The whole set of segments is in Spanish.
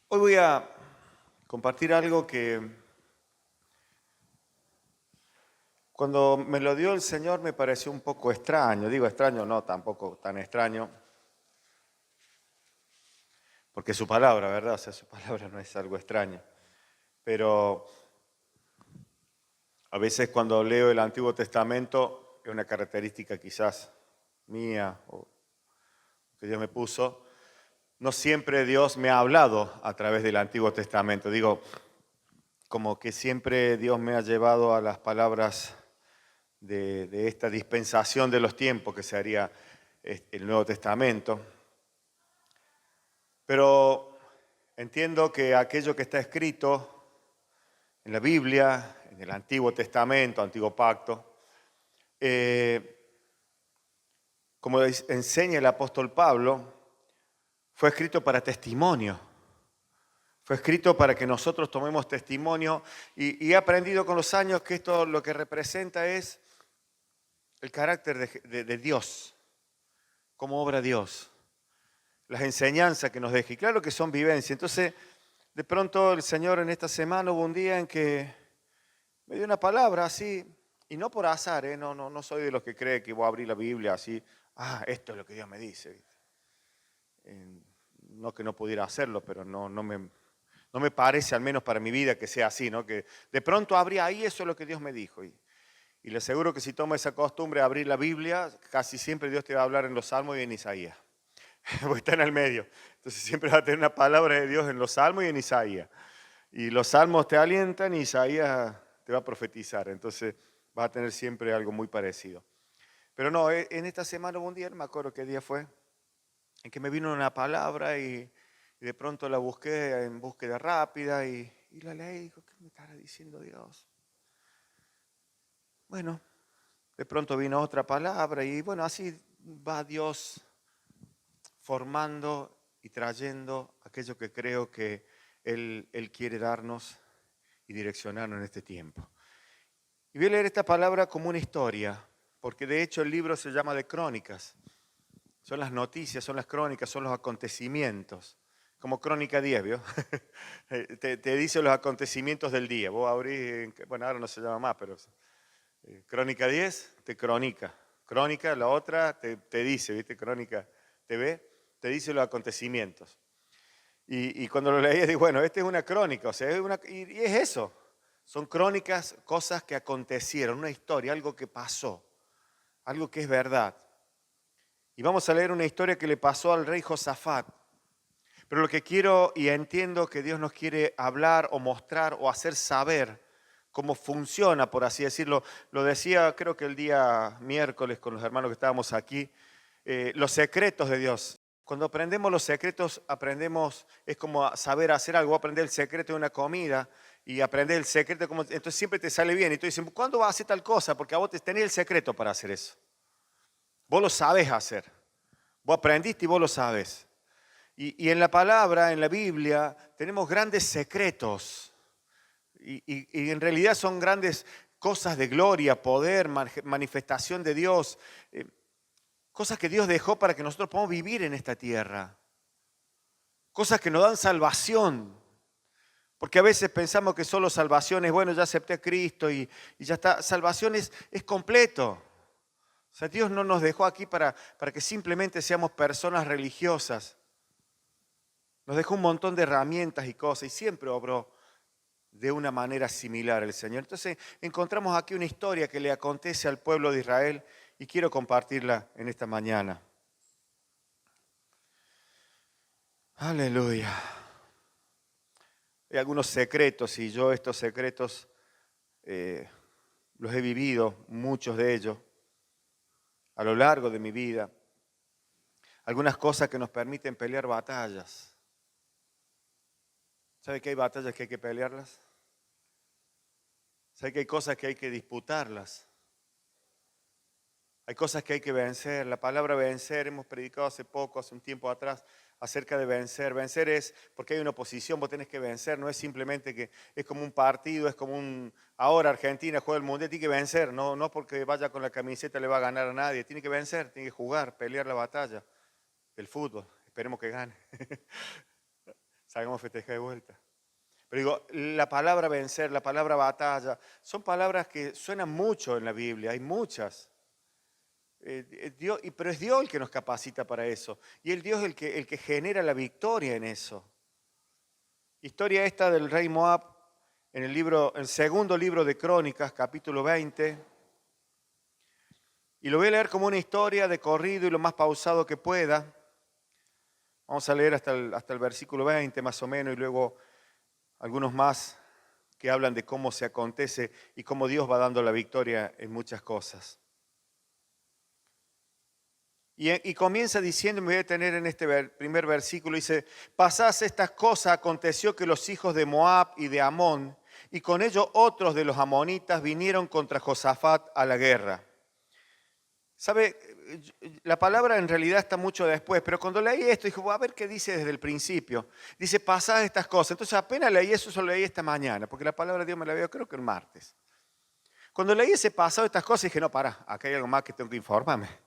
Hoy voy a compartir algo que cuando me lo dio el Señor me pareció un poco extraño. Digo extraño, no, tampoco tan extraño, porque es su palabra, ¿verdad? O sea, su palabra no es algo extraño. Pero a veces cuando leo el Antiguo Testamento, es una característica quizás mía o que Dios me puso, no siempre Dios me ha hablado a través del Antiguo Testamento. Digo, como que siempre Dios me ha llevado a las palabras de esta dispensación de los tiempos que se haría el Nuevo Testamento. Pero entiendo que aquello que está escrito en la Biblia, en el Antiguo Testamento, Antiguo Pacto, como enseña el apóstol Pablo, fue escrito para testimonio. Fue escrito para que nosotros tomemos testimonio y he aprendido con los años que esto lo que representa es el carácter de Dios, cómo obra Dios, las enseñanzas que nos deja. Y claro que son vivencias. Entonces, de pronto el Señor en esta semana hubo un día en que me dio una palabra así, y no por azar, no soy de los que cree que voy a abrir la Biblia así, esto es lo que Dios me dice. No que no pudiera hacerlo, pero no me parece, al menos para mi vida, que sea así, ¿no? Que de pronto abrí ahí, eso es lo que Dios me dijo. Y le aseguro que si toma esa costumbre de abrir la Biblia, casi siempre Dios te va a hablar en los Salmos y en Isaías. Porque está en el medio. Entonces siempre va a tener una palabra de Dios en los Salmos y en Isaías. Y los Salmos te alientan y Isaías te va a profetizar. Entonces vas a tener siempre algo muy parecido. Pero no, en esta semana hubo un día, no me acuerdo qué día fue, en que me vino una palabra y de pronto la busqué en búsqueda rápida y la leí y digo, ¿qué me estará diciendo Dios? Bueno, de pronto vino otra palabra y bueno, así va Dios formando y trayendo aquello que creo que Él quiere darnos y direccionarnos en este tiempo. Y voy a leer esta palabra como una historia, porque de hecho el libro se llama de crónicas. Son las noticias, son las crónicas, son los acontecimientos. Como Crónica 10, ¿vio? Te dice los acontecimientos del día. Vos abrís, bueno, ahora no se llama más, pero Crónica 10 te cronica. Crónica, la otra te dice, ¿viste? Crónica TV, te dice los acontecimientos. Y cuando lo leí, digo, bueno, esta es una crónica, o sea, y es eso. Son crónicas, cosas que acontecieron, una historia, algo que pasó, algo que es verdad. Y vamos a leer una historia que le pasó al rey Josafat. Pero lo que quiero y entiendo que Dios nos quiere hablar o mostrar o hacer saber cómo funciona, por así decirlo. Lo decía creo que el día miércoles con los hermanos que estábamos aquí, los secretos de Dios. Cuando aprendemos los secretos, aprendemos, es como saber hacer algo, aprender el secreto de una comida y aprender el secreto, entonces siempre te sale bien. Y tú dices, ¿cuándo vas a hacer tal cosa? Porque a vos tenés el secreto para hacer eso. Vos lo sabés hacer. Vos aprendiste y vos lo sabes. Y en la palabra, en la Biblia, tenemos grandes secretos. Y en realidad son grandes cosas de gloria, poder, manifestación de Dios. Cosas que Dios dejó para que nosotros podamos vivir en esta tierra. Cosas que nos dan salvación. Porque a veces pensamos que solo salvación es, bueno, ya acepté a Cristo y ya está. Salvación es completo. O sea, Dios no nos dejó aquí para que simplemente seamos personas religiosas. Nos dejó un montón de herramientas y cosas y siempre obró de una manera similar el Señor. Entonces encontramos aquí una historia que le acontece al pueblo de Israel y quiero compartirla en esta mañana. Aleluya. Hay algunos secretos y yo estos secretos los he vivido, muchos de ellos, a lo largo de mi vida. Algunas cosas que nos permiten pelear batallas. ¿Sabe que hay batallas que hay que pelearlas? ¿Sabe que hay cosas que hay que disputarlas? Hay cosas que hay que vencer. La palabra vencer, hemos predicado hace poco, hace un tiempo atrás, acerca de vencer. Vencer es porque hay una oposición, vos tenés que vencer. No es simplemente que es como un partido, es como un... Ahora Argentina juega el Mundial, tiene que vencer. No porque vaya con la camiseta le va a ganar a nadie. Tiene que vencer, tiene que jugar, pelear la batalla. El fútbol, esperemos que gane. salgamos a festejar de vuelta. Pero digo, la palabra vencer, la palabra batalla, son palabras que suenan mucho en la Biblia, hay muchas. Pero es Dios el que nos capacita para eso. Y el Dios el que genera la victoria en eso. Historia esta del rey Moab en el segundo libro de Crónicas, capítulo 20. Y lo voy a leer como una historia de corrido y lo más pausado que pueda. Vamos a leer hasta el versículo 20 más o menos y luego algunos más que hablan de cómo se acontece y cómo Dios va dando la victoria en muchas cosas. Y comienza diciendo, me voy a detener en este primer versículo, dice, pasadas estas cosas, aconteció que los hijos de Moab y de Amón, y con ellos otros de los amonitas, vinieron contra Josafat a la guerra. ¿Sabe? La palabra en realidad está mucho después, pero cuando leí esto, dije, a ver qué dice desde el principio. Dice, pasadas estas cosas. Entonces apenas leí eso, solo leí esta mañana, porque la palabra de Dios me la veo creo que el martes. Cuando leí ese pasado estas cosas, dije, no, pará, acá hay algo más que tengo que informarme.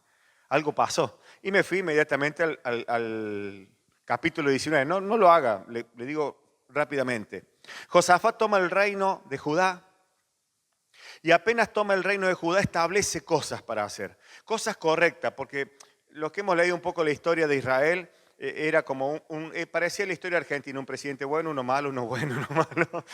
Algo pasó. Y me fui inmediatamente al capítulo 19. No lo haga, le digo rápidamente. Josafat toma el reino de Judá y apenas toma el reino de Judá establece cosas para hacer. Cosas correctas, porque los que hemos leído un poco la historia de Israel, era como parecía la historia argentina, un presidente bueno, uno malo, uno bueno, uno malo.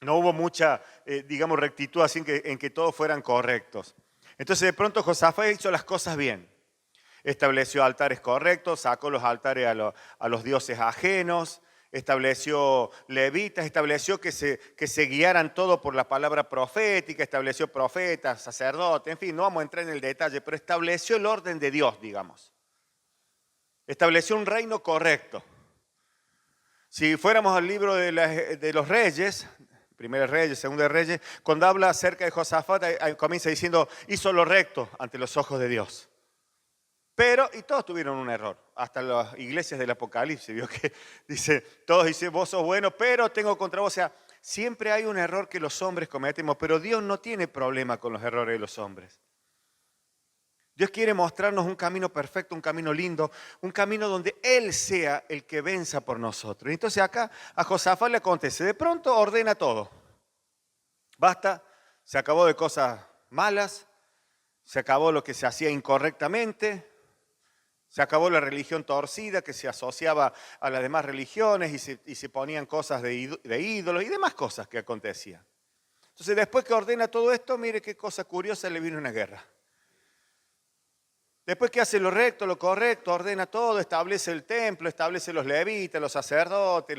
No hubo mucha, digamos, rectitud así en que todos fueran correctos. Entonces de pronto Josafat hizo las cosas bien. Estableció altares correctos, sacó los altares a los dioses ajenos, estableció levitas, estableció que se guiaran todo por la palabra profética, estableció profetas, sacerdotes, en fin, no vamos a entrar en el detalle, pero estableció el orden de Dios, digamos. Estableció un reino correcto. Si fuéramos al libro de los reyes, Primera Reyes, Segunda Reyes, cuando habla acerca de Josafat, comienza diciendo, hizo lo recto ante los ojos de Dios. Y todos tuvieron un error. Hasta las iglesias del Apocalipsis, vio que todos dicen, vos sos bueno, pero tengo contra vos. O sea, siempre hay un error que los hombres cometemos, pero Dios no tiene problema con los errores de los hombres. Dios quiere mostrarnos un camino perfecto, un camino lindo, un camino donde Él sea el que venza por nosotros. Entonces acá a Josafat le acontece, de pronto ordena todo. Basta, se acabó de cosas malas, se acabó lo que se hacía incorrectamente, se acabó la religión torcida que se asociaba a las demás religiones y se ponían cosas de ídolos y demás cosas que acontecían. Entonces después que ordena todo esto, mire qué cosa curiosa, le vino una guerra. Después que hace lo recto, lo correcto, ordena todo, establece el templo, establece los levitas, los sacerdotes,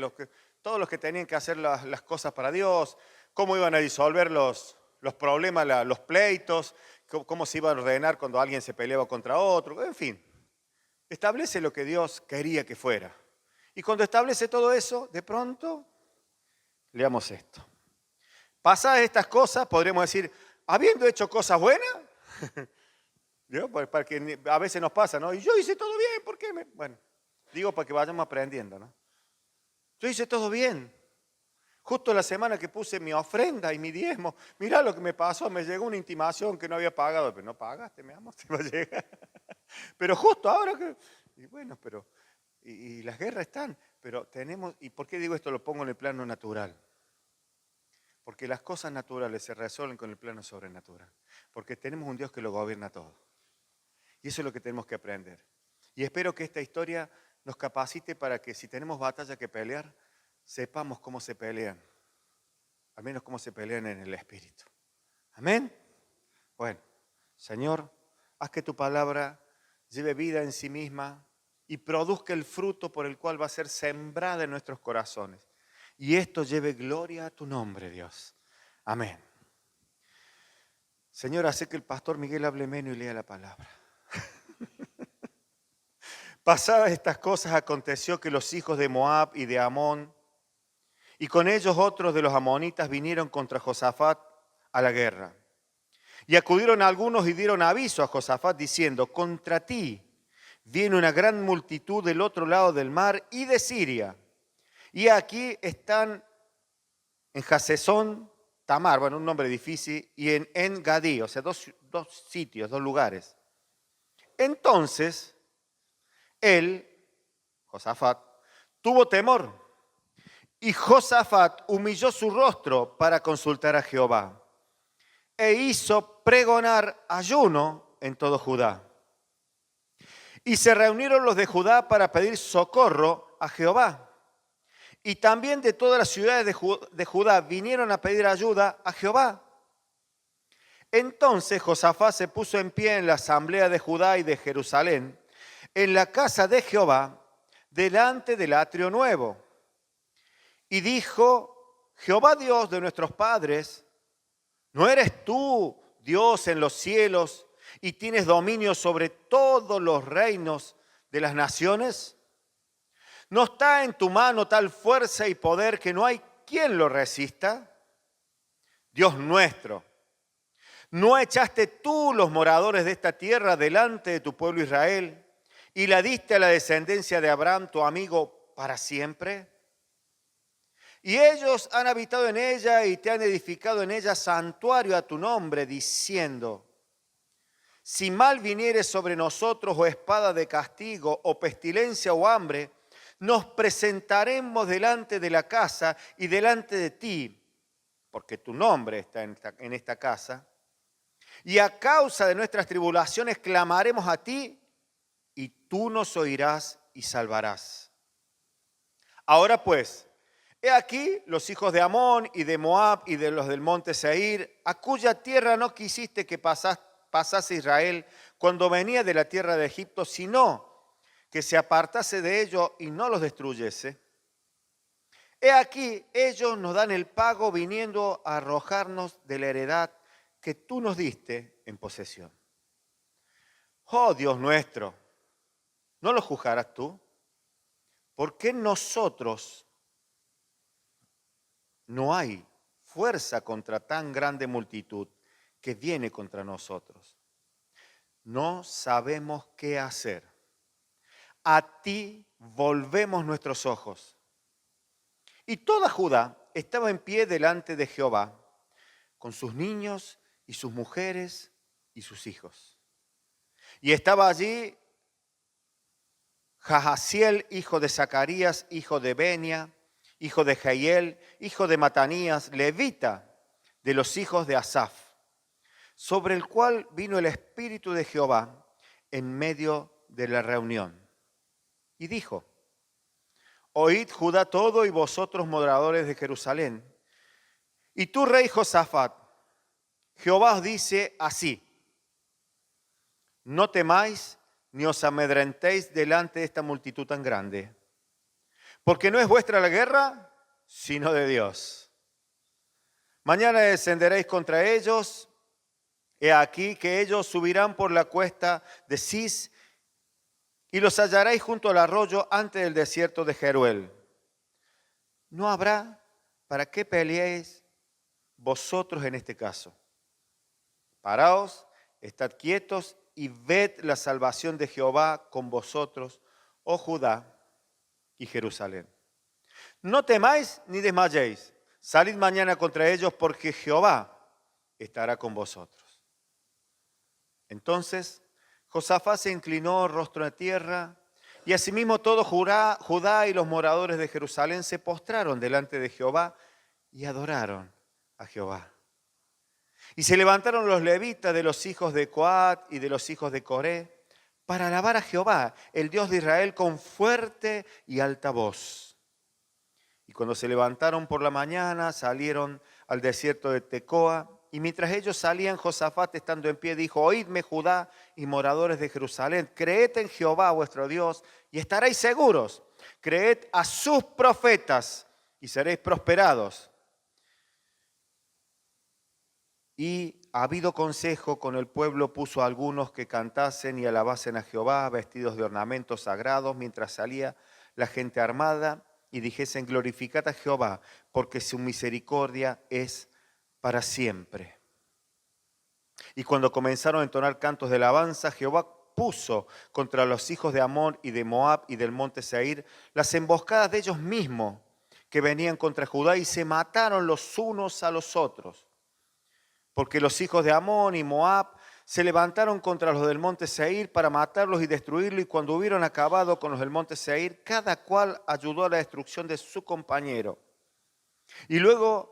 todos los que tenían que hacer las cosas para Dios, cómo iban a disolver los problemas, los pleitos, cómo se iba a ordenar cuando alguien se peleaba contra otro, en fin. Establece lo que Dios quería que fuera. Y cuando establece todo eso, de pronto, leamos esto. Pasadas estas cosas, podríamos decir, habiendo hecho cosas buenas, para que a veces nos pasa, ¿no? Y yo hice todo bien, ¿por qué? Bueno, digo para que vayamos aprendiendo, ¿no? Yo hice todo bien. Justo la semana que puse mi ofrenda y mi diezmo, mirá lo que me pasó, me llegó una intimación que no había pagado. Pero no pagaste, mi amor, te va a llegar. Pero justo ahora que... Y bueno, pero... Y las guerras están, pero tenemos... ¿Y por qué digo esto? Lo pongo en el plano natural. Porque las cosas naturales se resuelven con el plano sobrenatural. Porque tenemos un Dios que lo gobierna todo. Y eso es lo que tenemos que aprender. Y espero que esta historia nos capacite para que si tenemos batalla que pelear, sepamos cómo se pelean. Al menos cómo se pelean en el Espíritu. Amén. Bueno, Señor, haz que tu palabra lleve vida en sí misma y produzca el fruto por el cual va a ser sembrada en nuestros corazones. Y esto lleve gloria a tu nombre, Dios. Amén. Señor, hace que el pastor Miguel hable menos y lea la palabra. Pasadas estas cosas aconteció que los hijos de Moab y de Amón y con ellos otros de los amonitas vinieron contra Josafat a la guerra. Y acudieron algunos y dieron aviso a Josafat diciendo, contra ti viene una gran multitud del otro lado del mar y de Siria. Y aquí están en Hasezón Tamar, bueno, un nombre difícil, y en En-Gadí, o sea, dos sitios, dos lugares. Entonces, él, Josafat, tuvo temor y Josafat humilló su rostro para consultar a Jehová e hizo pregonar ayuno en todo Judá. Y se reunieron los de Judá para pedir socorro a Jehová. Y también de todas las ciudades de Judá vinieron a pedir ayuda a Jehová. Entonces Josafat se puso en pie en la asamblea de Judá y de Jerusalén, en la casa de Jehová, delante del atrio nuevo. Y dijo: Jehová Dios de nuestros padres, ¿no eres tú Dios en los cielos y tienes dominio sobre todos los reinos de las naciones? ¿No está en tu mano tal fuerza y poder que no hay quien lo resista? Dios nuestro, ¿no echaste tú los moradores de esta tierra delante de tu pueblo Israel y la diste a la descendencia de Abraham, tu amigo, para siempre? Y ellos han habitado en ella y te han edificado en ella santuario a tu nombre, diciendo: si mal viniere sobre nosotros o espada de castigo o pestilencia o hambre, nos presentaremos delante de la casa y delante de ti, porque tu nombre está en esta casa, y a causa de nuestras tribulaciones clamaremos a ti, y tú nos oirás y salvarás. Ahora pues, he aquí los hijos de Amón y de Moab y de los del monte Seir, a cuya tierra no quisiste que pasase Israel cuando venía de la tierra de Egipto, sino que se apartase de ellos y no los destruyese. He aquí, ellos nos dan el pago viniendo a arrojarnos de la heredad que tú nos diste en posesión. Oh Dios nuestro, ¿no lo juzgarás tú? ¿Por qué nosotros no hay fuerza contra tan grande multitud que viene contra nosotros? No sabemos qué hacer. A ti volvemos nuestros ojos. Y toda Judá estaba en pie delante de Jehová, con sus niños y sus mujeres y sus hijos. Y estaba allí Jahaziel, hijo de Zacarías, hijo de Benia, hijo de Jehiel, hijo de Matanías, levita de los hijos de Asaf, sobre el cual vino el Espíritu de Jehová en medio de la reunión. Y dijo: oíd Judá todo y vosotros moradores de Jerusalén. Y tú, rey Josafat, Jehová os dice así: no temáis ni os amedrentéis delante de esta multitud tan grande, porque no es vuestra la guerra, sino de Dios. Mañana descenderéis contra ellos. He aquí que ellos subirán por la cuesta de Cis y los hallaréis junto al arroyo antes del desierto de Jeruel. No habrá para qué peleéis vosotros en este caso. Paraos, estad quietos y ved la salvación de Jehová con vosotros, oh Judá y Jerusalén. No temáis ni desmayéis. Salid mañana contra ellos, porque Jehová estará con vosotros. Entonces Josafat se inclinó rostro a tierra, y asimismo todo Judá y los moradores de Jerusalén se postraron delante de Jehová y adoraron a Jehová. Y se levantaron los levitas de los hijos de Coat y de los hijos de Coré para alabar a Jehová, el Dios de Israel, con fuerte y alta voz. Y cuando se levantaron por la mañana, salieron al desierto de Tecoa. Y mientras ellos salían, Josafat, estando en pie, dijo: oídme, Judá y moradores de Jerusalén, creed en Jehová vuestro Dios y estaréis seguros. Creed a sus profetas y seréis prosperados. Y, habido consejo con el pueblo, puso a algunos que cantasen y alabasen a Jehová, vestidos de ornamentos sagrados, mientras salía la gente armada, y dijesen: glorificad a Jehová, porque su misericordia es para siempre. Y cuando comenzaron a entonar cantos de alabanza, Jehová puso contra los hijos de Amón y de Moab y del monte Seir las emboscadas de ellos mismos que venían contra Judá, y se mataron los unos a los otros. Porque los hijos de Amón y Moab se levantaron contra los del monte Seir para matarlos y destruirlos, y cuando hubieron acabado con los del monte Seir, cada cual ayudó a la destrucción de su compañero. Y luego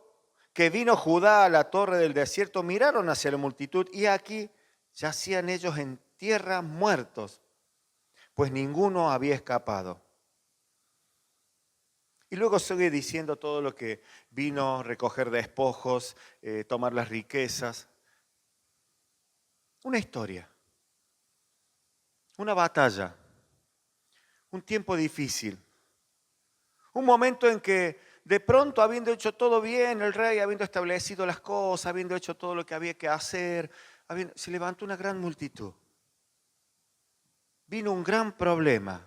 que vino Judá a la torre del desierto, miraron hacia la multitud, y aquí yacían ellos en tierra muertos, pues ninguno había escapado. Y luego sigue diciendo todo lo que vino, recoger despojos, tomar las riquezas. Una historia, una batalla, un tiempo difícil, un momento en que de pronto, habiendo hecho todo bien, el rey, habiendo establecido las cosas, habiendo hecho todo lo que había que hacer, se levantó una gran multitud. Vino un gran problema.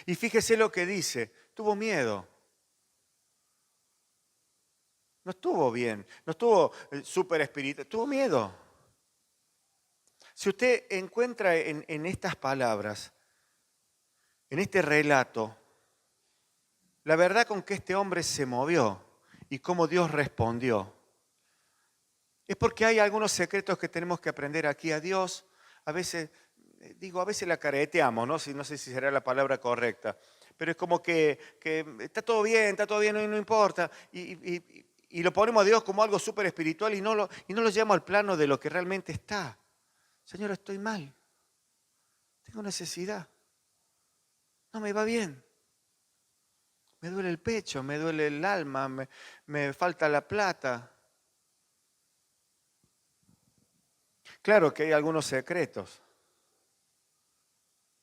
Y fíjese lo que dice, tuvo miedo. No estuvo bien, no estuvo súper espiritual, tuvo miedo. Si usted encuentra en estas palabras, en este relato, la verdad con que este hombre se movió y cómo Dios respondió, es porque hay algunos secretos que tenemos que aprender aquí a Dios. A veces, a veces la careteamos, ¿no? No sé si será la palabra correcta, pero es como que está todo bien, no importa. Y lo ponemos a Dios como algo súper espiritual y no lo llevamos al plano de lo que realmente está. Señor, estoy mal, tengo necesidad, no me va bien, me duele el pecho, me duele el alma, me falta la plata. Claro que hay algunos secretos.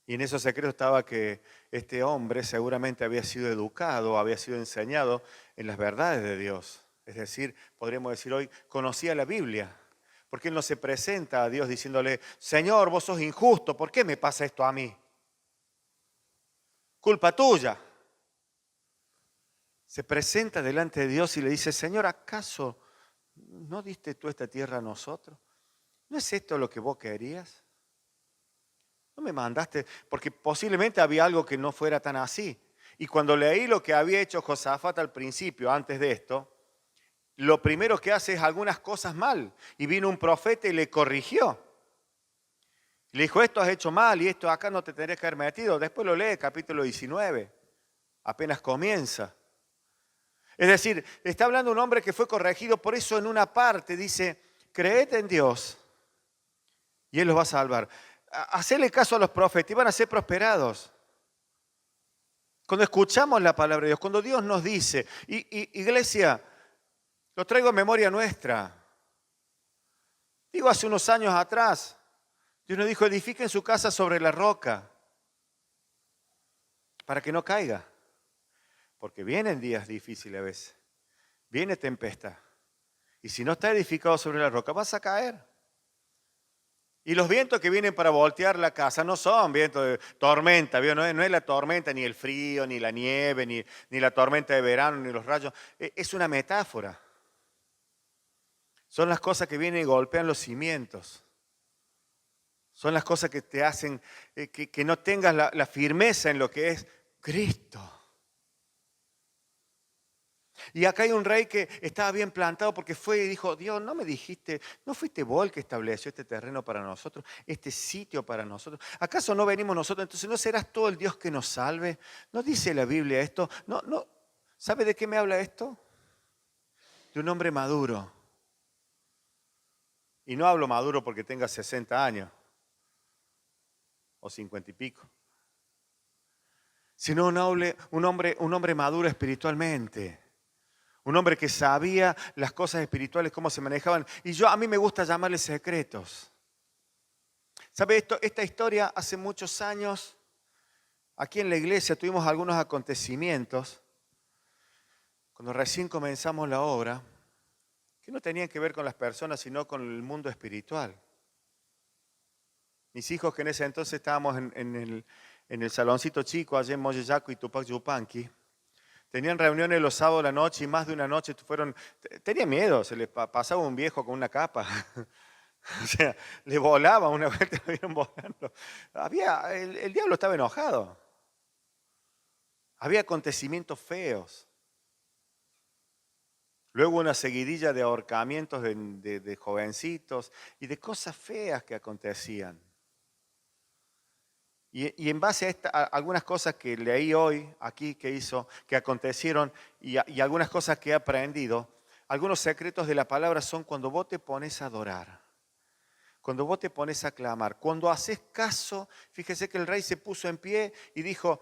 Y en esos secretos estaba que este hombre seguramente había sido educado, había sido enseñado en las verdades de Dios. Es decir, podríamos decir hoy, conocía la Biblia. Porque él no se presenta a Dios diciéndole, Señor, vos sos injusto, ¿por qué me pasa esto a mí? Culpa tuya. Se presenta delante de Dios y le dice, Señor, ¿acaso no diste tú esta tierra a nosotros? ¿No es esto lo que vos querías? ¿No me mandaste? Porque posiblemente había algo que no fuera tan así. Y cuando leí lo que había hecho Josafat al principio, antes de esto, lo primero que hace es algunas cosas mal. Y vino un profeta y le corrigió. Le dijo, esto has hecho mal y esto acá no te tendrías que haber metido. Después lo lee, capítulo 19. Apenas comienza. Es decir, está hablando un hombre que fue corregido. Por eso en una parte dice, creed en Dios y Él los va a salvar. Hacerle caso a los profetas y van a ser prosperados. Cuando escuchamos la palabra de Dios, cuando Dios nos dice, iglesia, lo traigo en memoria nuestra. Digo, hace unos años atrás, Dios nos dijo, edifiquen su casa sobre la roca para que no caiga. Porque vienen días difíciles a veces, viene tempestad. Y si no está edificado sobre la roca, vas a caer. Y los vientos que vienen para voltear la casa no son vientos de tormenta, ¿vio? No es la tormenta, ni el frío, ni la nieve, ni la tormenta de verano, ni los rayos. Es una metáfora. Son las cosas que vienen y golpean los cimientos. Son las cosas que te hacen que no tengas la firmeza en lo que es Cristo. Y acá hay un rey que estaba bien plantado porque fue y dijo, Dios, no me dijiste, ¿no fuiste vos el que estableció este terreno para nosotros, este sitio para nosotros? ¿Acaso no venimos nosotros? Entonces, ¿no serás tú el Dios que nos salve? ¿No dice la Biblia esto? No. ¿Sabe de qué me habla esto? De un hombre maduro. Y no hablo maduro porque tenga 60 años o 50 y pico, sino un hombre maduro espiritualmente. Un hombre que sabía las cosas espirituales, cómo se manejaban. Y a mí me gusta llamarles secretos. ¿Sabe esta historia? Hace muchos años, aquí en la iglesia tuvimos algunos acontecimientos, cuando recién comenzamos la obra, que no tenían que ver con las personas, sino con el mundo espiritual. Mis hijos, que en ese entonces estábamos en el saloncito chico, allá en Moyeyaco y Tupac Yupanqui, tenían reuniones los sábados a la noche y más de una noche tenían miedo, se les pasaba un viejo con una capa. O sea, le volaba una vez, lo vieron volando. El diablo estaba enojado. Había acontecimientos feos. Luego una seguidilla de ahorcamientos de jovencitos y de cosas feas que acontecían. Y en base a algunas cosas que leí hoy aquí que acontecieron y algunas cosas que he aprendido, algunos secretos de la palabra son cuando vos te pones a adorar, cuando vos te pones a clamar, cuando haces caso. Fíjese que el rey se puso en pie y dijo,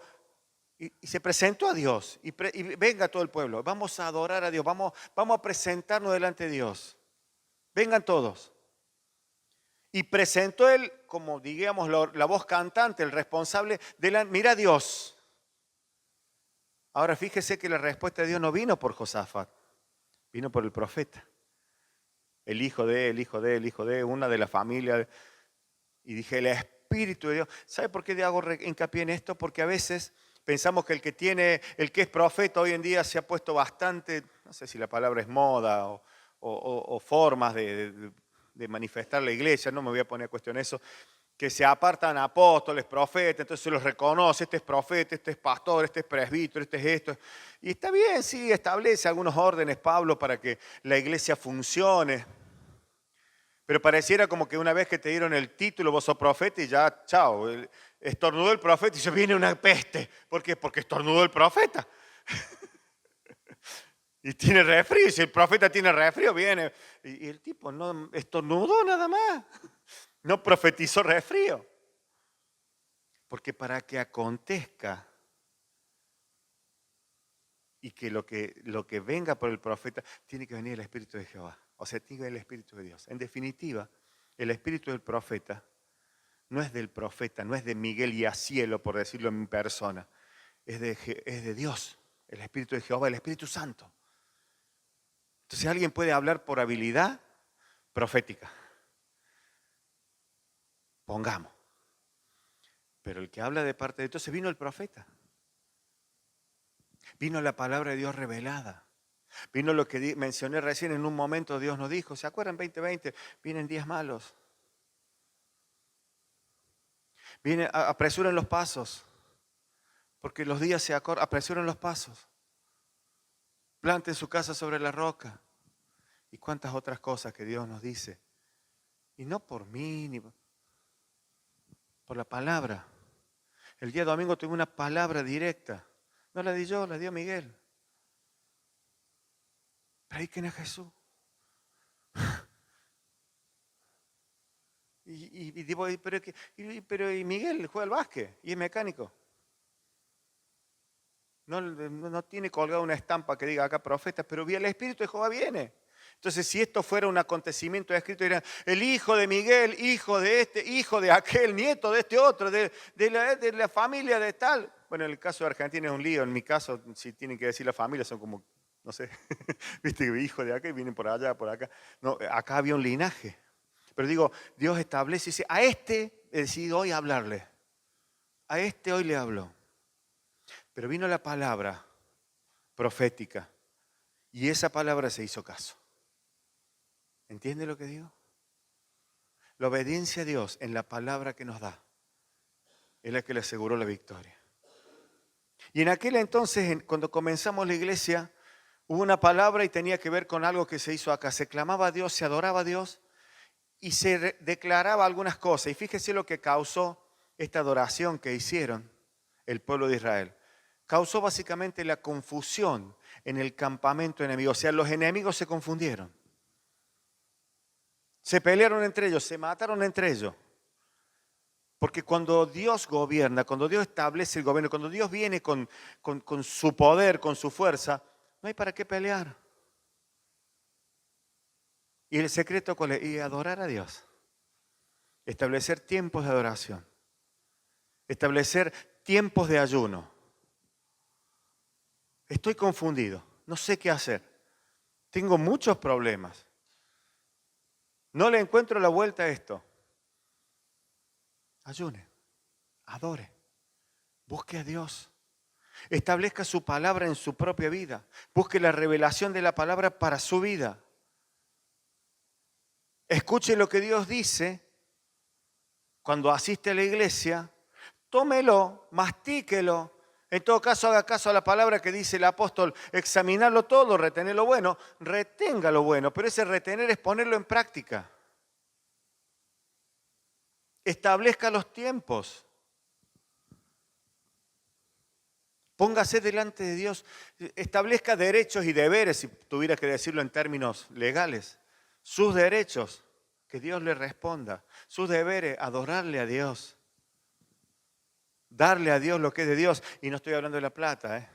y se presentó a Dios, y venga todo el pueblo, vamos a adorar a Dios, vamos a presentarnos delante de Dios, vengan todos. Y presentó él, como digamos la voz cantante, el responsable, mira a Dios. Ahora fíjese que la respuesta de Dios no vino por Josafat, vino por el profeta. El hijo de una de la familia. Y dije, el Espíritu de Dios. ¿Sabe por qué hago hincapié en esto? Porque a veces pensamos que el que es profeta hoy en día se ha puesto bastante, no sé si la palabra es moda o formas de manifestar la iglesia, no me voy a poner a cuestionar eso, que se apartan apóstoles, profetas, entonces se los reconoce, este es profeta, este es pastor, este es presbítero, este es esto. Y está bien, sí, establece algunos órdenes Pablo para que la iglesia funcione, pero pareciera como que una vez que te dieron el título, vos sos profeta y ya, chao, estornudó el profeta y se viene una peste. ¿Por qué? Porque estornudó el profeta. Y tiene resfrío, y si el profeta tiene resfrío, viene. Y el tipo no estornudó nada más. No profetizó resfrío. Porque para que acontezca y que lo que venga por el profeta, tiene que venir el Espíritu de Jehová. O sea, tiene que venir el Espíritu de Dios. En definitiva, el Espíritu del profeta no es del profeta, no es de Miguel y a cielo, por decirlo en mi persona. Es de Dios, el Espíritu de Jehová, el Espíritu Santo. Entonces alguien puede hablar por habilidad profética. Pongamos. Pero el que habla de parte de Dios, vino el profeta. Vino la palabra de Dios revelada. Vino lo que mencioné recién en un momento, Dios nos dijo, ¿se acuerdan? 2020, vienen días malos. Apresuren los pasos, porque los días se acortan, apresuren los pasos. Planten su casa sobre la roca. Y cuántas otras cosas que Dios nos dice. Y no por mí, ni por la palabra. El día domingo tuve una palabra directa. No la di yo, la dio Miguel. Prediquen a Jesús. Y digo, pero Miguel juega al básquet y es mecánico. No tiene colgada una estampa que diga acá profeta, pero el Espíritu de Jehová viene. Entonces, si esto fuera un acontecimiento escrito, dirían, el hijo de Miguel, hijo de este, hijo de aquel, nieto de este otro, de la familia de tal. Bueno, en el caso de Argentina es un lío. En mi caso, si tienen que decir la familia, son como, no sé, viste, hijo de aquel, vienen por allá, por acá. No, acá había un linaje. Pero digo, Dios establece y dice, a este he decidido hoy hablarle. A este hoy le habló. Pero vino la palabra profética y esa palabra se hizo caso. ¿Entiende lo que digo? La obediencia a Dios en la palabra que nos da es la que le aseguró la victoria. Y en aquel entonces, cuando comenzamos la iglesia, hubo una palabra y tenía que ver con algo que se hizo acá. Se clamaba a Dios, se adoraba a Dios y se declaraba algunas cosas. Y fíjese lo que causó esta adoración que hicieron el pueblo de Israel. Causó básicamente la confusión en el campamento enemigo. O sea, los enemigos se confundieron. Se pelearon entre ellos, se mataron entre ellos. Porque cuando Dios gobierna, cuando Dios establece el gobierno, cuando Dios viene con su poder, con su fuerza, no hay para qué pelear. ¿Y el secreto cuál es? Y adorar a Dios. Establecer tiempos de adoración. Establecer tiempos de ayuno. Estoy confundido, no sé qué hacer. Tengo muchos problemas. No le encuentro la vuelta a esto. Ayune, adore, busque a Dios. Establezca su palabra en su propia vida. Busque la revelación de la palabra para su vida. Escuche lo que Dios dice cuando asiste a la iglesia. Tómelo, mastíquelo, En todo caso, haga caso a la palabra que dice el apóstol, examinarlo todo, retener lo bueno, retenga lo bueno, pero ese retener es ponerlo en práctica. Establezca los tiempos. Póngase delante de Dios, establezca derechos y deberes, si tuviera que decirlo en términos legales, sus derechos, que Dios le responda, sus deberes, adorarle a Dios, darle a Dios lo que es de Dios, y no estoy hablando de la plata, ¿eh?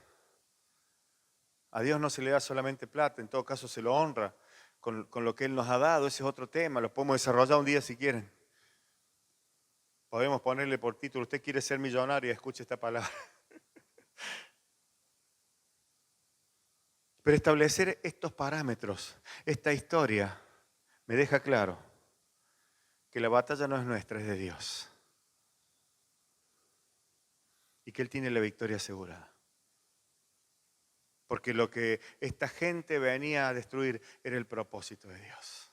A Dios no se le da solamente plata, en todo caso se lo honra con lo que Él nos ha dado, ese es otro tema, lo podemos desarrollar un día si quieren. Podemos ponerle por título, usted quiere ser millonario, escuche esta palabra. Pero establecer estos parámetros, esta historia, me deja claro que la batalla no es nuestra, es de Dios. Y que Él tiene la victoria asegurada. Porque lo que esta gente venía a destruir era el propósito de Dios.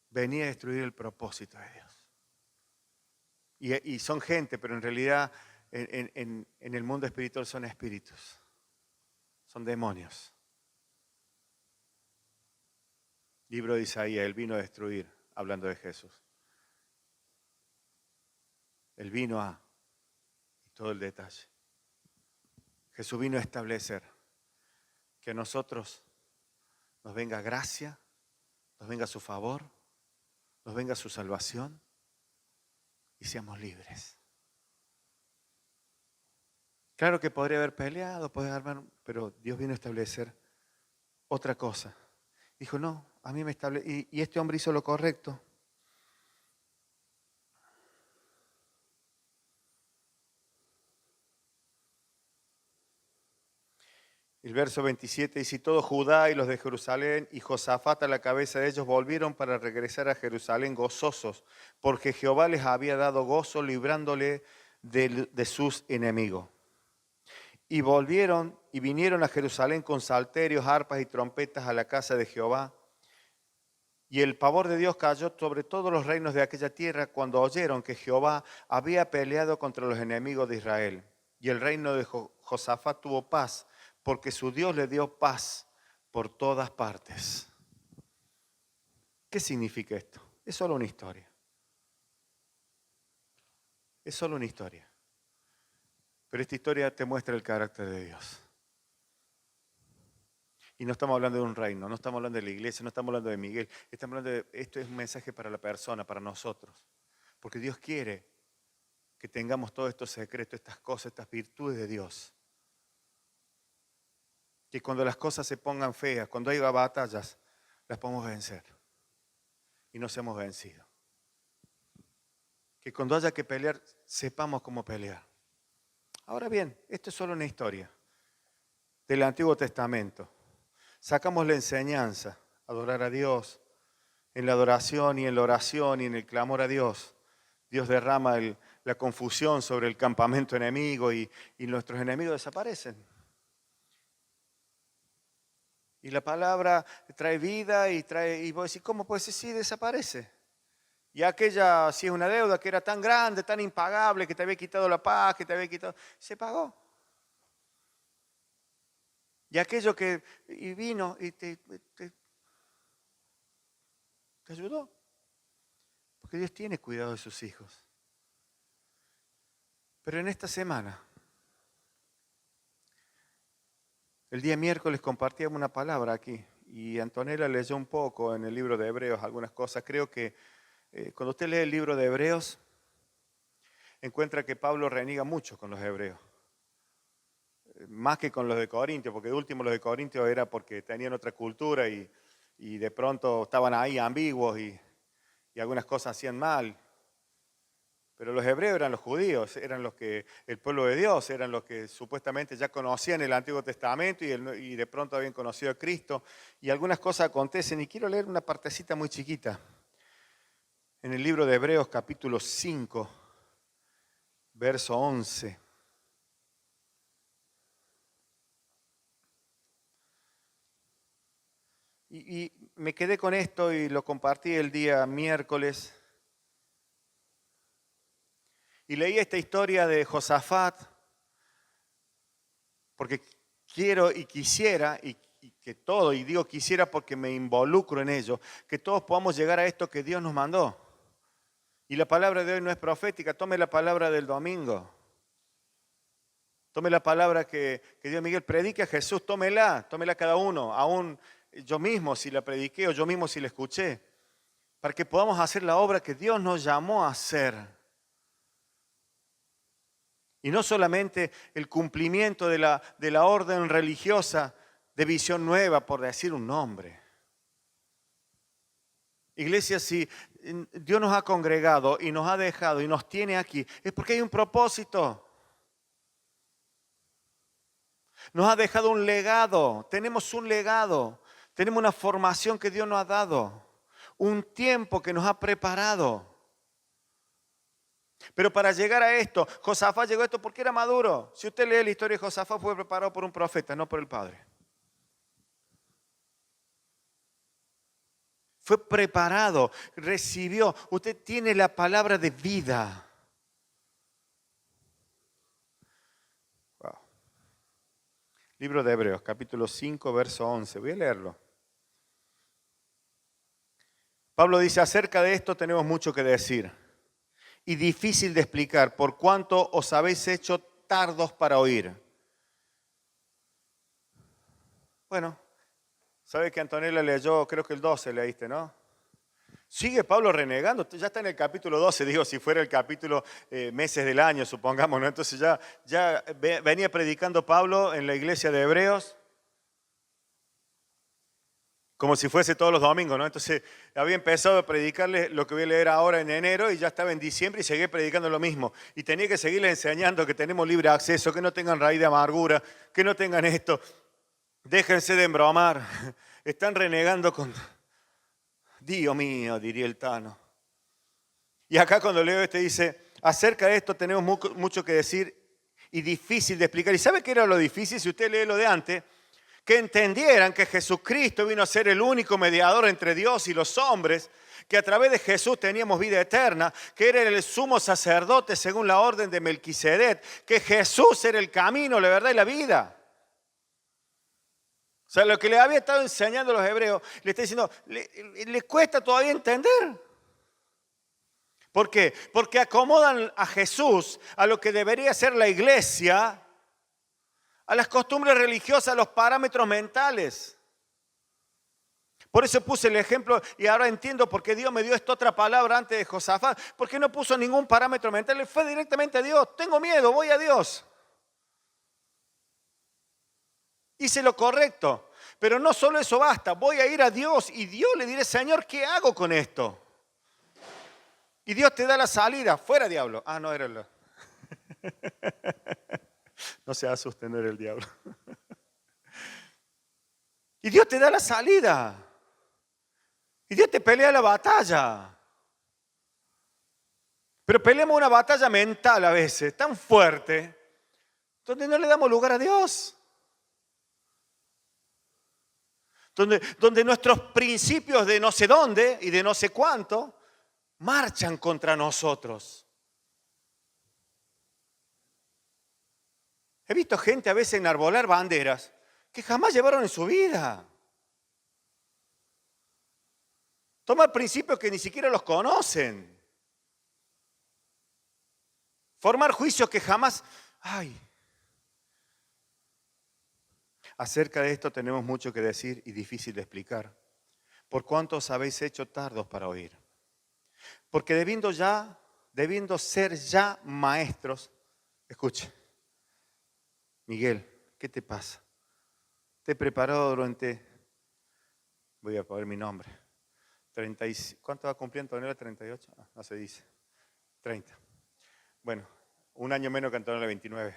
Venía a destruir el propósito de Dios. Y son gente, pero en realidad en el mundo espiritual son espíritus. Son demonios. Libro de Isaías, Él vino a destruir, hablando de Jesús. Él vino a, y todo el detalle. Jesús vino a establecer que a nosotros nos venga gracia, nos venga su favor, nos venga su salvación y seamos libres. Claro que podría haber peleado, pero Dios vino a establecer otra cosa. Dijo, no, a mí me establece, y este hombre hizo lo correcto. El verso 27 dice, y todo Judá y los de Jerusalén y Josafat a la cabeza de ellos volvieron para regresar a Jerusalén gozosos, porque Jehová les había dado gozo librándole de sus enemigos. Y volvieron y vinieron a Jerusalén con salterios, arpas y trompetas a la casa de Jehová. Y el pavor de Dios cayó sobre todos los reinos de aquella tierra cuando oyeron que Jehová había peleado contra los enemigos de Israel. Y el reino de Josafat tuvo paz, porque su Dios le dio paz por todas partes. ¿Qué significa esto? Es solo una historia. Es solo una historia. Pero esta historia te muestra el carácter de Dios. Y no estamos hablando de un reino, no estamos hablando de la iglesia, no estamos hablando de Miguel. Estamos hablando esto es un mensaje para la persona, para nosotros. Porque Dios quiere que tengamos todos estos secretos, estas cosas, estas virtudes de Dios. Que cuando las cosas se pongan feas, cuando haya batallas, las podamos vencer. Y no seamos vencidos. Que cuando haya que pelear, sepamos cómo pelear. Ahora bien, esto es solo una historia del Antiguo Testamento. Sacamos la enseñanza, adorar a Dios, en la adoración y en la oración y en el clamor a Dios. Dios derrama la confusión sobre el campamento enemigo y nuestros enemigos desaparecen. Y la palabra trae vida y vos decís, ¿cómo puede ser? Sí, desaparece. Y aquella, si es una deuda que era tan grande, tan impagable, que te había quitado la paz, que te había quitado, se pagó. Y aquello que vino y te ayudó. Porque Dios tiene cuidado de sus hijos. Pero en esta semana, el día miércoles compartíamos una palabra aquí. Y Antonella leyó un poco en el libro de Hebreos algunas cosas. Creo que cuando usted lee el libro de Hebreos, encuentra que Pablo reniega mucho con los hebreos. Más que con los de Corintios, porque de último los de Corintios era porque tenían otra cultura y de pronto estaban ahí ambiguos y algunas cosas hacían mal. Pero los hebreos eran los judíos, eran los que, el pueblo de Dios, eran los que supuestamente ya conocían el Antiguo Testamento y de pronto habían conocido a Cristo. Y algunas cosas acontecen, y quiero leer una partecita muy chiquita. En el libro de Hebreos capítulo 5, verso 11. Y me quedé con esto y lo compartí el día miércoles. Y leí esta historia de Josafat, porque quiero y quisiera, y que todo, y digo quisiera porque me involucro en ello, que todos podamos llegar a esto que Dios nos mandó. Y la palabra de hoy no es profética, tome la palabra del domingo. Tome la palabra que Dios Miguel predique a Jesús, tómela cada uno, aún yo mismo si la prediqué o yo mismo si la escuché, para que podamos hacer la obra que Dios nos llamó a hacer. Y no solamente el cumplimiento de la orden religiosa de Visión Nueva, por decir un nombre. Iglesia, si Dios nos ha congregado y nos ha dejado y nos tiene aquí, es porque hay un propósito. Nos ha dejado un legado, tenemos un legado, tenemos una formación que Dios nos ha dado, un tiempo que nos ha preparado. Pero para llegar a esto, Josafat llegó a esto porque era maduro. Si usted lee la historia de Josafat, fue preparado por un profeta, no por el padre. Fue preparado, recibió. Usted tiene la palabra de vida. Wow. Libro de Hebreos, capítulo 5, verso 11. Voy a leerlo. Pablo dice, acerca de esto tenemos mucho que decir y difícil de explicar, por cuanto os habéis hecho tardos para oír. Bueno, ¿sabe que Antonella leyó, creo que el 12 leíste, ¿no? Sigue Pablo renegando, ya está en el capítulo 12, digo, si fuera el capítulo meses del año, supongamos, ¿no? Entonces ya venía predicando Pablo en la iglesia de Hebreos, como si fuese todos los domingos, ¿no? Entonces había empezado a predicarles lo que voy a leer ahora en enero y ya estaba en diciembre y seguía predicando lo mismo. Y tenía que seguirles enseñando que tenemos libre acceso, que no tengan raíz de amargura, que no tengan esto. Déjense de embromar. Están renegando con... Dios mío, diría el Tano. Y acá cuando leo dice, acerca de esto tenemos mucho que decir y difícil de explicar. ¿Y sabe qué era lo difícil? Si usted lee lo de antes, que entendieran que Jesucristo vino a ser el único mediador entre Dios y los hombres, que a través de Jesús teníamos vida eterna, que era el sumo sacerdote según la orden de Melquisedec, que Jesús era el camino, la verdad y la vida. O sea, lo que le había estado enseñando a los hebreos, le está diciendo, le cuesta todavía entender. ¿Por qué? Porque acomodan a Jesús a lo que debería ser la iglesia, a las costumbres religiosas, a los parámetros mentales. Por eso puse el ejemplo y ahora entiendo por qué Dios me dio esta otra palabra antes de Josafat. Porque no puso ningún parámetro mental, le fue directamente a Dios. Tengo miedo, voy a Dios. Hice lo correcto, pero no solo eso basta, voy a ir a Dios y Dios le diré, Señor, ¿qué hago con esto? Y Dios te da la salida, fuera diablo. Ah, no era el... No se asusten, no era el diablo. Y Dios te da la salida. Y Dios te pelea la batalla. Pero peleamos una batalla mental a veces, tan fuerte, donde no le damos lugar a Dios. Donde nuestros principios de no sé dónde y de no sé cuánto marchan contra nosotros. He visto gente a veces enarbolar banderas que jamás llevaron en su vida. Tomar principios que ni siquiera los conocen. Formar juicios que jamás... ¡Ay! Acerca de esto tenemos mucho que decir y difícil de explicar. ¿Por cuánto os habéis hecho tardos para oír? Porque debiendo ser ya maestros, escuche, Miguel, ¿qué te pasa? Te he preparado durante, voy a poner mi nombre, ¿cuánto va cumpliendo Antonella? 38, no se dice, 30. Bueno, un año menos que Antonella, 29.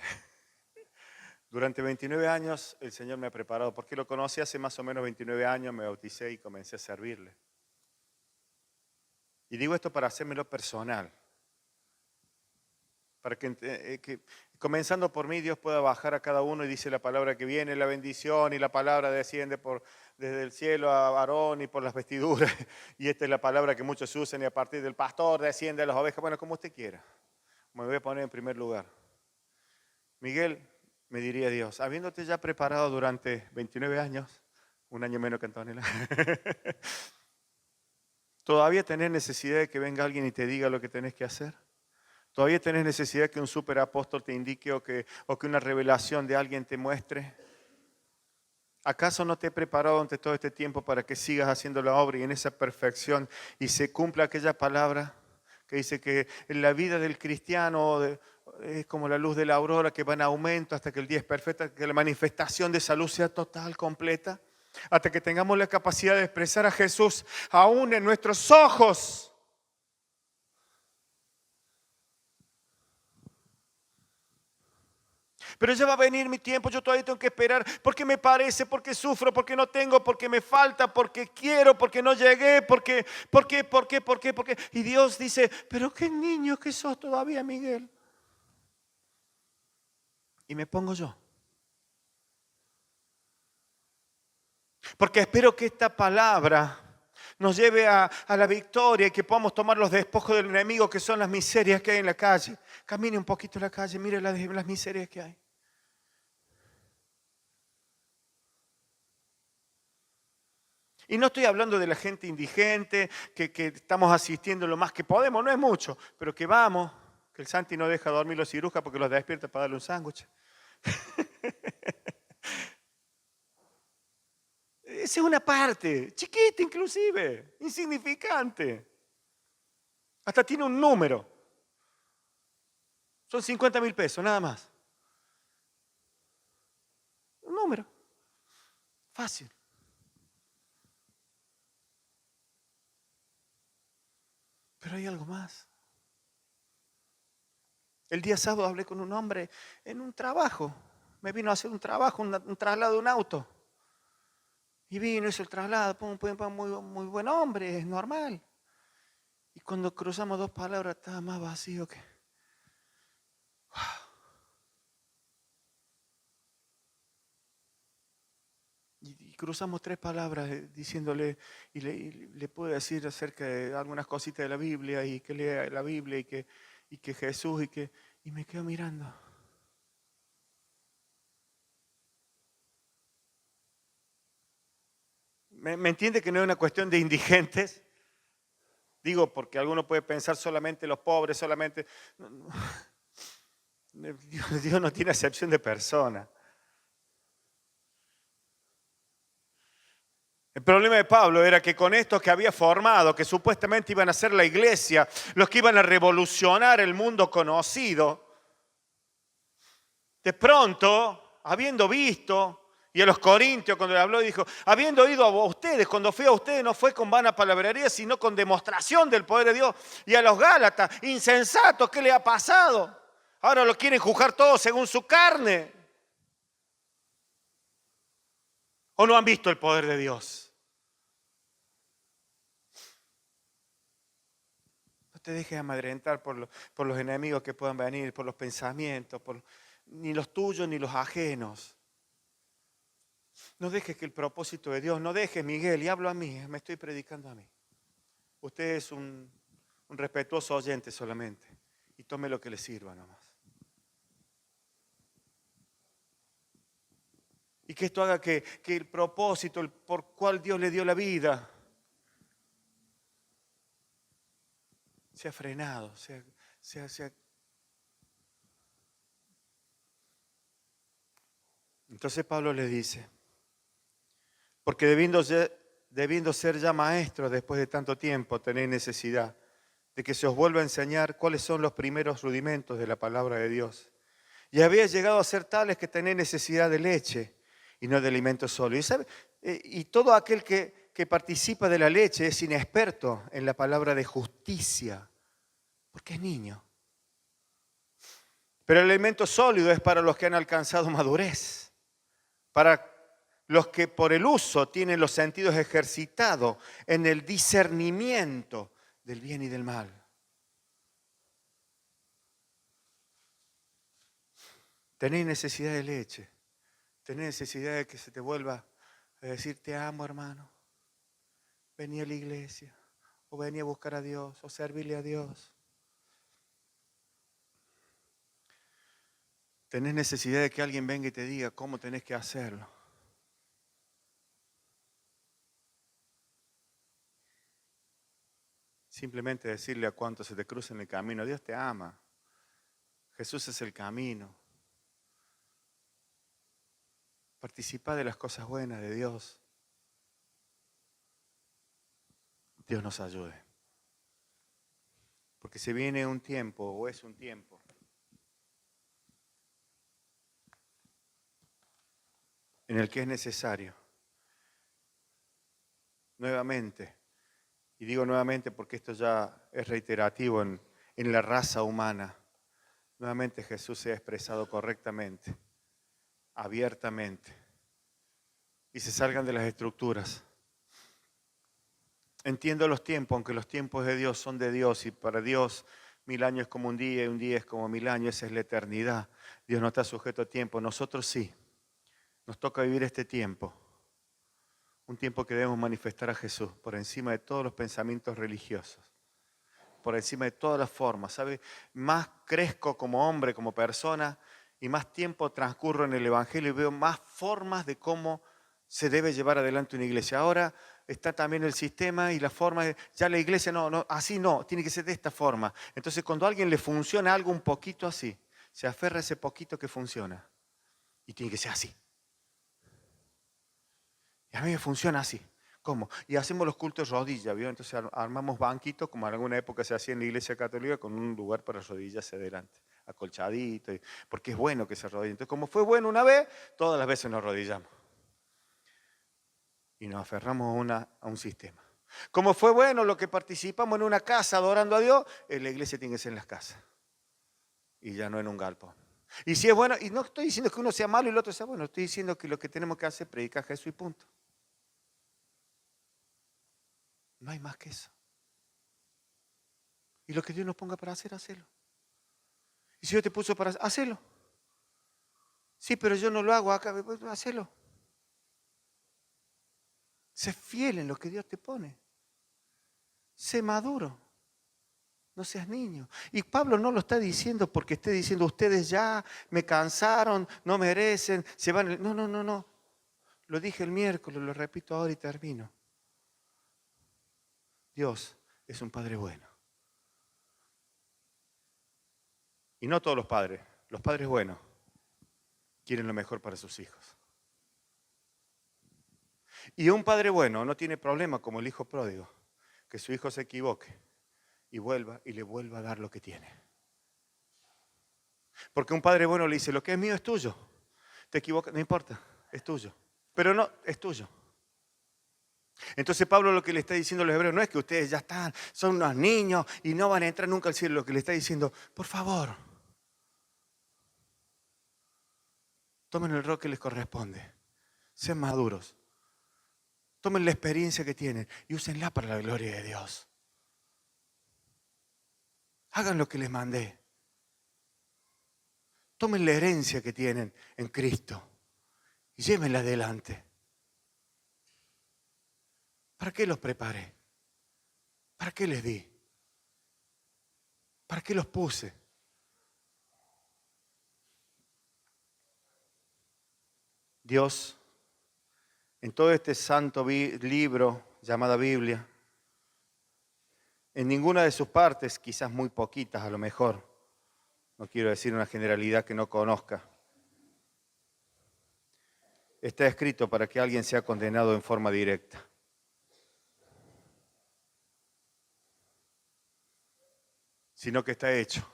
Durante 29 años el Señor me ha preparado, porque lo conocí hace más o menos 29 años, me bauticé y comencé a servirle. Y digo esto para hacérmelo personal, para que comenzando por mí Dios pueda bajar a cada uno y dice la palabra que viene, la bendición y la palabra desciende desde el cielo a Aarón y por las vestiduras. Y esta es la palabra que muchos usan y a partir del pastor desciende a las ovejas, bueno, como usted quiera. Me voy a poner en primer lugar. Miguel, me diría Dios, habiéndote ya preparado durante 29 años, un año menos que Antonella, ¿todavía tenés necesidad de que venga alguien y te diga lo que tenés que hacer? ¿Todavía tenés necesidad que un superapóstol te indique o que una revelación de alguien te muestre? ¿Acaso no te he preparado ante todo este tiempo para que sigas haciendo la obra y en esa perfección y se cumpla aquella palabra que dice que en la vida del cristiano es como la luz de la aurora que va en aumento hasta que el día es perfecto, que la manifestación de esa luz sea total, completa, hasta que tengamos la capacidad de expresar a Jesús aún en nuestros ojos? Pero ya va a venir mi tiempo, yo todavía tengo que esperar, porque me parece, porque sufro, porque no tengo, porque me falta, porque quiero, porque no llegué, porque. Y Dios dice, pero qué niño que sos todavía, Miguel. Y me pongo yo. Porque espero que esta palabra nos lleve a la victoria y que podamos tomar los despojos del enemigo, que son las miserias que hay en la calle. Camine un poquito en la calle, mire las miserias que hay. Y no estoy hablando de la gente indigente, que estamos asistiendo lo más que podemos, no es mucho, pero que vamos, que el Santi no deja dormir los cirujas porque los despierta para darle un sándwich. Esa es una parte, chiquita inclusive, insignificante. Hasta tiene un número. Son 50.000 pesos, nada más. Un número. Fácil. Pero hay algo más. El día sábado hablé con un hombre en un trabajo. Me vino a hacer un trabajo, un traslado de un auto. Y vino, hizo el traslado, muy buen hombre, es normal. Y cuando cruzamos dos palabras estaba más vacío que... Y cruzamos tres palabras diciéndole, y le pude decir acerca de algunas cositas de la Biblia, y que lea la Biblia, y que Jesús, y me quedo mirando. ¿Me entiende que no es una cuestión de indigentes? Digo, porque alguno puede pensar solamente los pobres, solamente... Dios no tiene acepción de persona. El problema de Pablo era que con estos que había formado, que supuestamente iban a ser la iglesia, los que iban a revolucionar el mundo conocido, de pronto, habiendo visto, y a los corintios cuando le habló dijo, habiendo ido a ustedes, cuando fui a ustedes no fue con vana palabrería, sino con demostración del poder de Dios. Y a los gálatas, insensatos, ¿qué le ha pasado? Ahora lo quieren juzgar todos según su carne. ¿O no han visto el poder de Dios? No te dejes amedrentar por los enemigos que puedan venir, por los pensamientos, ni los tuyos ni los ajenos. No dejes que el propósito de Dios, no dejes, Miguel, y hablo a mí, me estoy predicando a mí. Usted es un respetuoso oyente solamente y tome lo que le sirva nomás. Y que esto haga que el propósito, el por cual Dios le dio la vida, sea frenado, sea. Entonces Pablo le dice, porque debiendo ser ya maestros después de tanto tiempo, tenéis necesidad de que se os vuelva a enseñar cuáles son los primeros rudimentos de la palabra de Dios. Y había llegado a ser tales que tenéis necesidad de leche y no de alimento sólido. Y todo aquel que participa de la leche es inexperto en la palabra de justicia, porque es niño. Pero el alimento sólido es para los que han alcanzado madurez, para los que por el uso tienen los sentidos ejercitados en el discernimiento del bien y del mal. Tenéis necesidad de leche, tenéis necesidad de que se te vuelva a decir te amo, hermano. Vení a la iglesia, o vení a buscar a Dios, o servirle a Dios. Tenés necesidad de que alguien venga y te diga cómo tenés que hacerlo. Simplemente decirle a cuantos se te crucen el camino, Dios te ama. Jesús es el camino. Participa de las cosas buenas de Dios. Dios nos ayude. Porque se viene un tiempo, o es un tiempo, en el que es necesario, nuevamente, y digo nuevamente porque esto ya es reiterativo en la raza humana, nuevamente Jesús se ha expresado correctamente, abiertamente, y se salgan de las estructuras. Entiendo los tiempos, aunque los tiempos de Dios son de Dios, y para Dios 1000 años es como un día y un día es como 1000 años, esa es la eternidad. Dios no está sujeto a tiempo, nosotros sí. Nos toca vivir este tiempo, un tiempo que debemos manifestar a Jesús por encima de todos los pensamientos religiosos, por encima de todas las formas. ¿Sabe? Más crezco como hombre, como persona, y más tiempo transcurro en el Evangelio y veo más formas de cómo se debe llevar adelante una iglesia. Ahora está también el sistema y la forma de, ya la iglesia no, así no, tiene que ser de esta forma. Entonces cuando a alguien le funciona algo un poquito así, se aferra a ese poquito que funciona y tiene que ser así. Y a mí me funciona así. ¿Cómo? Y hacemos los cultos rodillas, ¿vio? Entonces armamos banquitos, como en alguna época se hacía en la iglesia católica, con un lugar para rodillas adelante, acolchadito, porque es bueno que se arrodille. Entonces, como fue bueno una vez, todas las veces nos arrodillamos. Y nos aferramos a un sistema. Como fue bueno lo que participamos en una casa adorando a Dios, en la iglesia tiene que ser en las casas. Y ya no en un galpón. Y si es bueno, y no estoy diciendo que uno sea malo y el otro sea bueno, estoy diciendo que lo que tenemos que hacer es predicar a Jesús y punto. No hay más que eso. Y lo que Dios nos ponga para hacer, hacelo. Y si Dios te puso para hacerlo. Sí, pero yo no lo hago acá, hacelo. Sé fiel en lo que Dios te pone. Sé maduro. No seas niño. Y Pablo no lo está diciendo porque esté diciendo ustedes ya me cansaron, no merecen, se van. No. Lo dije el miércoles, lo repito ahora y termino. Dios es un Padre bueno. Y no todos los padres buenos, quieren lo mejor para sus hijos. Y un padre bueno no tiene problema como el hijo pródigo, que su hijo se equivoque y vuelva y le vuelva a dar lo que tiene. Porque un padre bueno le dice, lo que es mío es tuyo. Te equivocas, no importa, es tuyo. Pero no, es tuyo. Entonces Pablo lo que le está diciendo a los hebreos no es que ustedes ya están, son unos niños y no van a entrar nunca al cielo. Lo que le está diciendo, por favor, tomen el rol que les corresponde. Sean maduros. Tomen la experiencia que tienen y úsenla para la gloria de Dios. Hagan lo que les mandé. Tomen la herencia que tienen en Cristo y llévenla adelante. ¿Para qué los preparé? ¿Para qué les di? ¿Para qué los puse? Dios, en todo este santo libro llamado Biblia, en ninguna de sus partes, quizás muy poquitas a lo mejor, no quiero decir una generalidad que no conozca, está escrito para que alguien sea condenado en forma directa. Sino que está hecho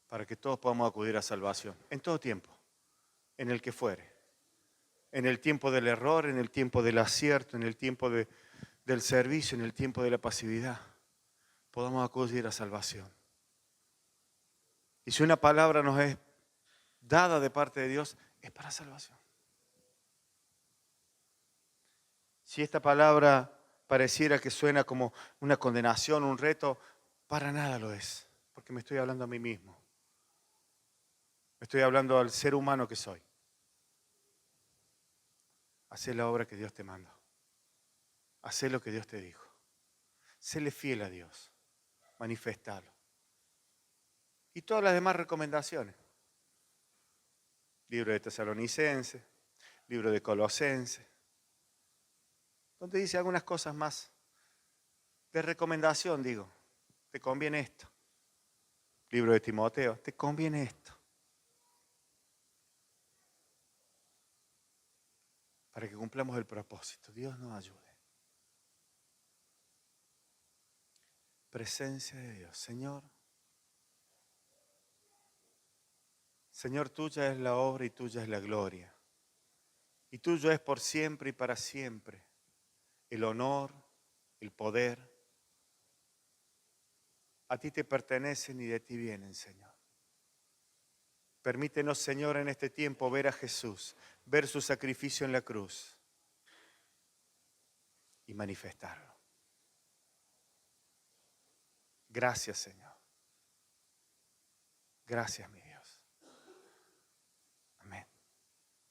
para que todos podamos acudir a salvación, en todo tiempo, en el que fuere, en el tiempo del error, en el tiempo del acierto, en el tiempo del servicio, en el tiempo de la pasividad, podamos acudir a salvación. Y si una palabra nos es dada de parte de Dios, es para salvación. Si esta palabra pareciera que suena como una condenación, un reto, para nada lo es, porque me estoy hablando a mí mismo. Me estoy hablando al ser humano que soy. Hacé la obra que Dios te mandó. Hacé lo que Dios te dijo. Séle fiel a Dios. Manifestalo. Y todas las demás recomendaciones. libro de Tesalonicenses, libro de Colosenses, donde dice algunas cosas más de recomendación, digo, te conviene esto. Libro de Timoteo, te conviene esto. Para que cumplamos el propósito. Dios nos ayude. Presencia de Dios. Señor, Señor, tuya es la obra y tuya es la gloria. Y tuyo es por siempre y para siempre el honor, el poder. A ti te pertenecen y de ti vienen, Señor. Permítenos, Señor, en este tiempo ver a Jesús, ver su sacrificio en la cruz y manifestarlo. Gracias, Señor. Gracias, mi Dios.